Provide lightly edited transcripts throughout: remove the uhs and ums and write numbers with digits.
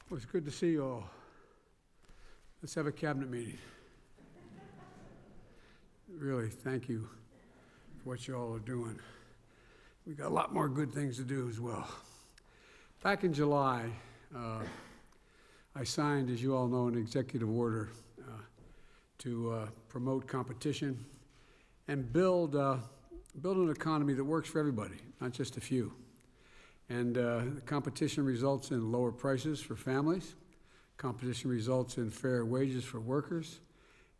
Well, it's good to see you all. Let's have a cabinet meeting. Really, thank you for what you all are doing. We've got a lot more good things to do as well. Back in July, I signed, as you all know, an executive order to promote competition and build an economy that works for everybody, not just a few. And competition results in lower prices for families. Competition results in fair wages for workers.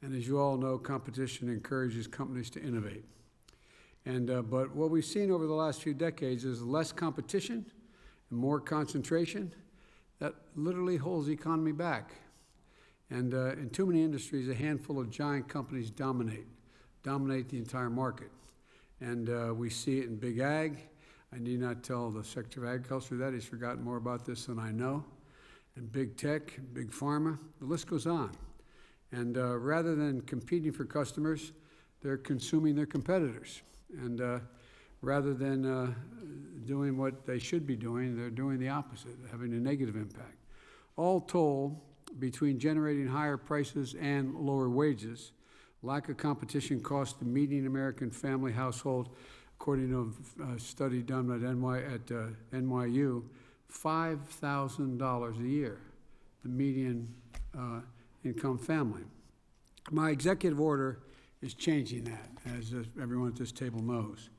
And as you all know, competition encourages companies to innovate. And but what we've seen over the last few decades is less competition and more concentration that literally holds the economy back. And in too many industries, a handful of giant companies dominate the entire market. And we see it in big ag. I need not tell the Secretary of Agriculture that. He's forgotten more about this than I know. And big tech, big pharma, the list goes on. And rather than competing for customers, they're consuming their competitors. And rather than doing what they should be doing, they're doing the opposite, having a negative impact. All told, between generating higher prices and lower wages, lack of competition costs the median American family household, according to a study done at NYU, $5,000 a year, the median income family. My executive order is changing that, as everyone at this table knows.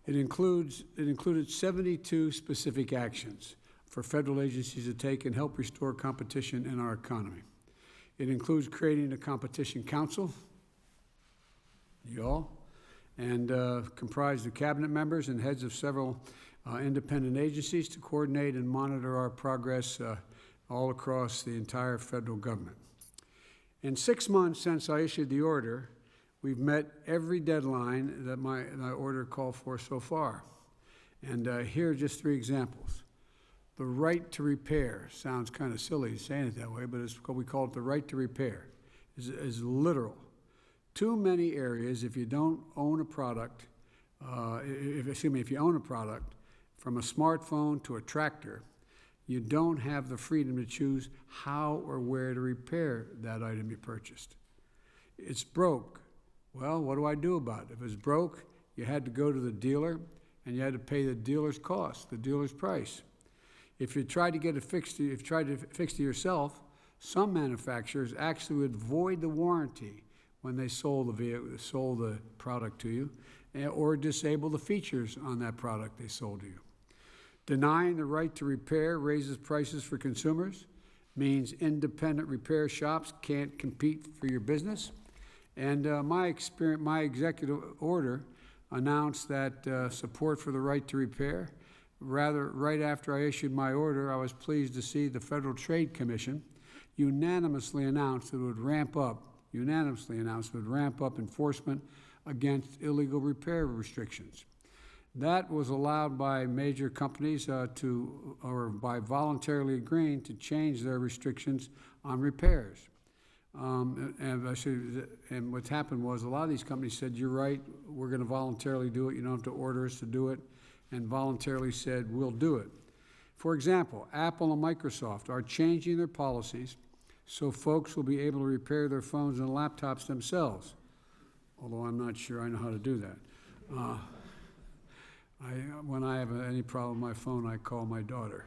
It included 72 specific actions for federal agencies to take and help restore competition in our economy. It includes creating a competition council, and comprised of cabinet members and heads of several independent agencies to coordinate and monitor our progress all across the entire federal government. In 6 months since I issued the order, we've met every deadline that my order called for so far. And here are just 3 examples. The right to repair sounds kind of silly saying it that way, but we call it the right to repair. Is literal. Too many areas, if you don't own a product, if you own a product, from a smartphone to a tractor, you don't have the freedom to choose how or where to repair that item you purchased. It's broke. Well, what do I do about it? If it's broke, you had to go to the dealer and you had to pay the dealer's cost, the dealer's price. If you tried to fix it yourself, some manufacturers actually would void the warranty when they sold the product to you, or disable the features on that product they sold to you. Denying the right to repair raises prices for consumers, means independent repair shops can't compete for your business. And my executive order announced that support for the right to repair. Right after I issued my order, I was pleased to see the Federal Trade Commission unanimously announced that it would ramp up enforcement against illegal repair restrictions. That was allowed by major companies by voluntarily agreeing to change their restrictions on repairs. And what's happened was a lot of these companies said, you're right, we're going to voluntarily do it, you don't have to order us to do it, and voluntarily said, we'll do it. For example, Apple and Microsoft are changing their policies so folks will be able to repair their phones and laptops themselves, although I'm not sure I know how to do that. When I have any problem with my phone, I call my daughter.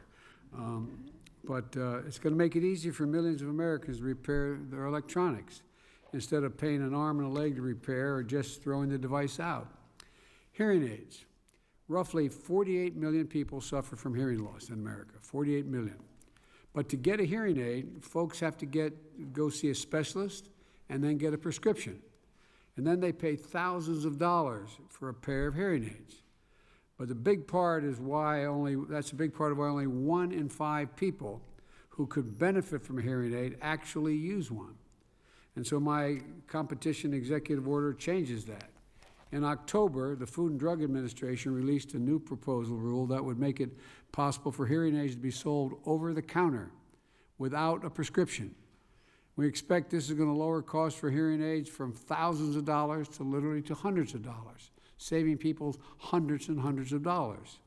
But it's going to make it easier for millions of Americans to repair their electronics instead of paying an arm and a leg to repair or just throwing the device out. Hearing aids. Roughly 48 million people suffer from hearing loss in America, 48 million. But to get a hearing aid, folks have to go see a specialist and then get a prescription. And then they pay thousands of dollars for a pair of hearing aids. But the big part is that's a big part of why only 1 in 5 people who could benefit from a hearing aid actually use one. And so my competition executive order changes that. In October, the Food and Drug Administration released a new proposal rule that would make it possible for hearing aids to be sold over the counter without a prescription. We expect this is going to lower costs for hearing aids from thousands of dollars to literally to hundreds of dollars, saving people hundreds and hundreds of dollars.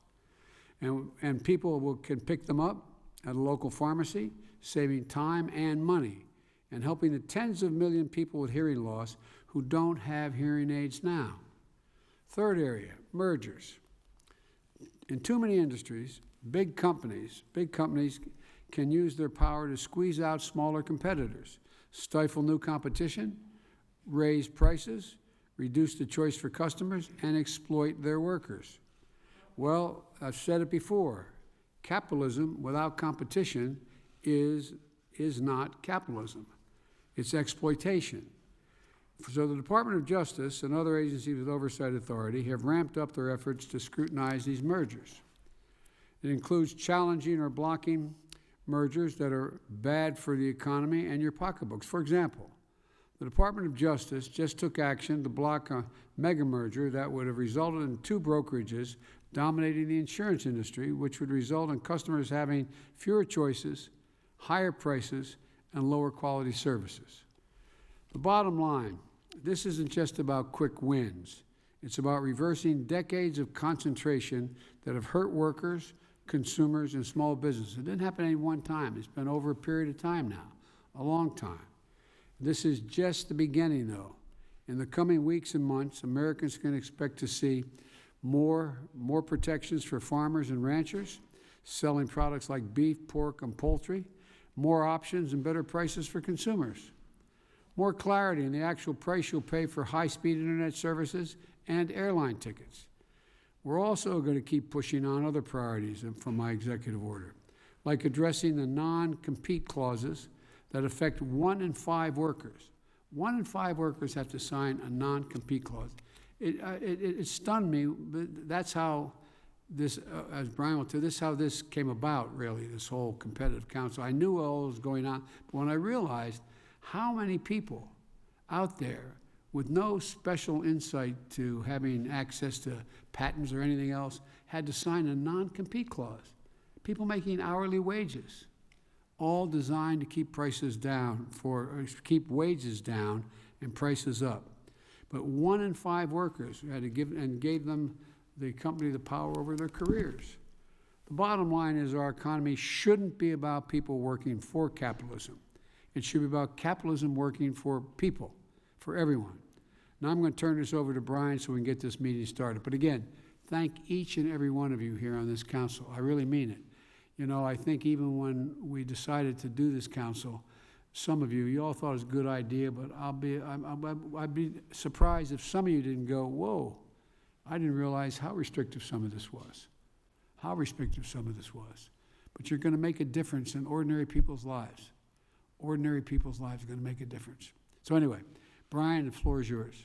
And people can pick them up at a local pharmacy, saving time and money, and helping the tens of millions of people with hearing loss who don't have hearing aids now. Third area, mergers. In too many industries, big companies can use their power to squeeze out smaller competitors, stifle new competition, raise prices, reduce the choice for customers, and exploit their workers. Well, I've said it before, capitalism without competition is not capitalism. It's exploitation. So the Department of Justice and other agencies with oversight authority have ramped up their efforts to scrutinize these mergers. It includes challenging or blocking mergers that are bad for the economy and your pocketbooks. For example, the Department of Justice just took action to block a mega merger that would have resulted in 2 brokerages dominating the insurance industry, which would result in customers having fewer choices, higher prices, and lower quality services. The bottom line, this isn't just about quick wins. It's about reversing decades of concentration that have hurt workers, consumers, and small businesses. It didn't happen at any one time. It's been over a period of time now, a long time. This is just the beginning, though. In the coming weeks and months, Americans can expect to see more protections for farmers and ranchers, selling products like beef, pork, and poultry, more options and better prices for consumers, more clarity in the actual price you'll pay for high-speed internet services and airline tickets. We're also going to keep pushing on other priorities from my executive order, like addressing the non-compete clauses that affect 1 in 5 workers. 1 in 5 workers have to sign a non-compete clause. It stunned me, but that's how this, as Brian will tell, this is how this came about, really, this whole competitive council. I knew all was going on, but when I realized how many people out there with no special insight to having access to patents or anything else had to sign a non-compete clause. People making hourly wages, all designed to keep prices down, keep wages down and prices up. But 1 in 5 workers had to gave them the company the power over their careers. The bottom line is our economy shouldn't be about people working for capitalism. It should be about capitalism working for people, for everyone. Now I'm going to turn this over to Brian so we can get this meeting started. But again, thank each and every one of you here on this council. I really mean it. You know, I think even when we decided to do this council, some of you all thought it was a good idea, but I'd be surprised if some of you didn't go, whoa, I didn't realize how restrictive some of this was. How restrictive some of this was. But you're going to make a difference in ordinary people's lives. Ordinary people's lives are going to make a difference. So anyway, Brian, the floor is yours.